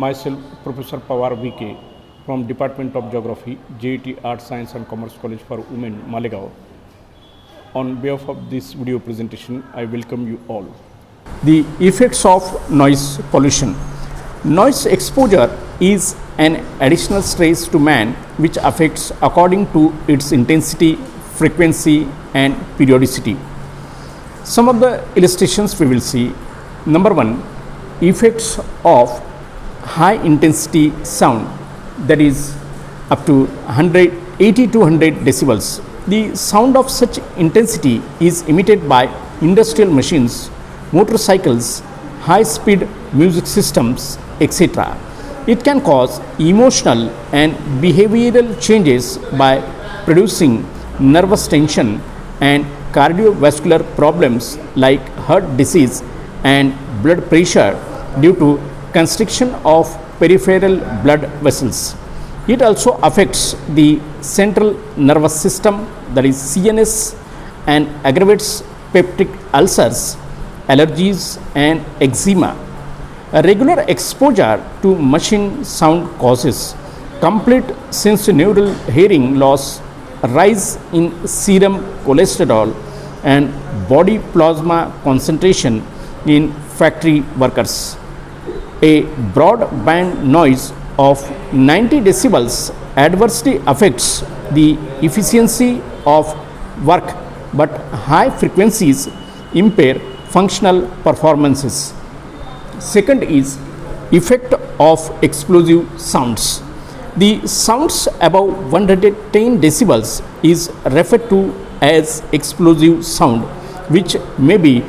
Myself, Professor Pawar VK from Department of Geography, J.A.T Art, Science and Commerce College for Women, Malegaon. On behalf of this video presentation, I welcome you all. The effects of noise pollution. Noise exposure is an additional stress to man which affects according to its intensity, frequency and periodicity. Some of the illustrations we will see. Number one, effects of high intensity sound, that is up to 80 to 100 decibels. The sound of such intensity is emitted by industrial machines, motorcycles, high speed music systems, etc. It can cause emotional and behavioral changes by producing nervous tension and cardiovascular problems like heart disease and blood pressure due to constriction of peripheral blood vessels. It also affects the central nervous system, that is CNS, and aggravates peptic ulcers, allergies and eczema. A regular exposure to machine sound causes complete sensorineural hearing loss, rise in serum cholesterol and body plasma concentration in factory workers. A broadband noise of 90 decibels adversely affects the efficiency of work, but high frequencies impair functional performances. Second is effect of explosive sounds. The sounds above 110 decibels is referred to as explosive sound, which may be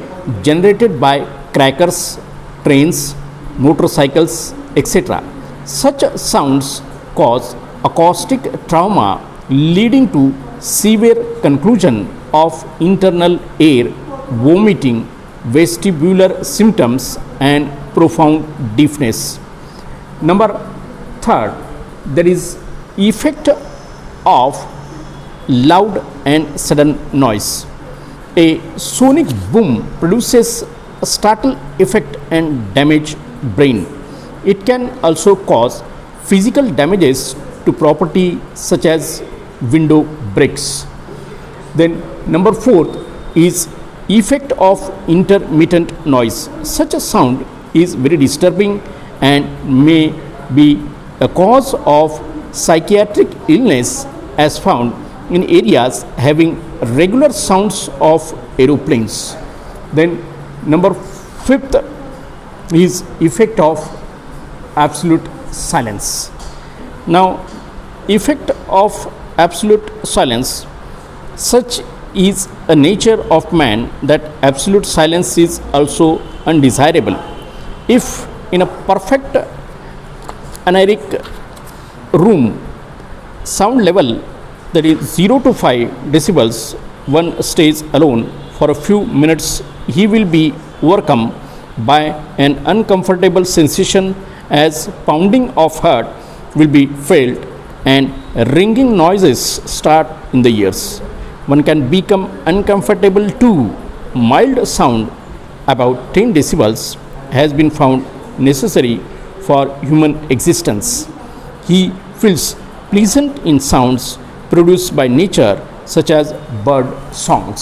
generated by crackers, trains, motorcycles, etc. Such sounds cause acoustic trauma leading to severe congestion of internal air, vomiting, vestibular symptoms and profound deafness. Number third, there is effect of loud and sudden noise. A sonic boom produces a startle effect and damage brain. It can also cause physical damages to property such as window breaks. Then number fourth is effect of intermittent noise. Such a sound is very disturbing and may be a cause of psychiatric illness as found in areas having regular sounds of aeroplanes. Then number fifth is effect of absolute silence. Now, effect of absolute silence, such is a nature of man that absolute silence is also undesirable. If in a perfect anaric room, sound level, that is 0 to 5 decibels, one stays alone for a few minutes, he will be overcome by an uncomfortable sensation as pounding of heart will be felt and ringing noises start in the ears. One can become uncomfortable too. Mild sound about 10 decibels has been found necessary for human existence. He feels pleasant in sounds produced by nature such as bird songs.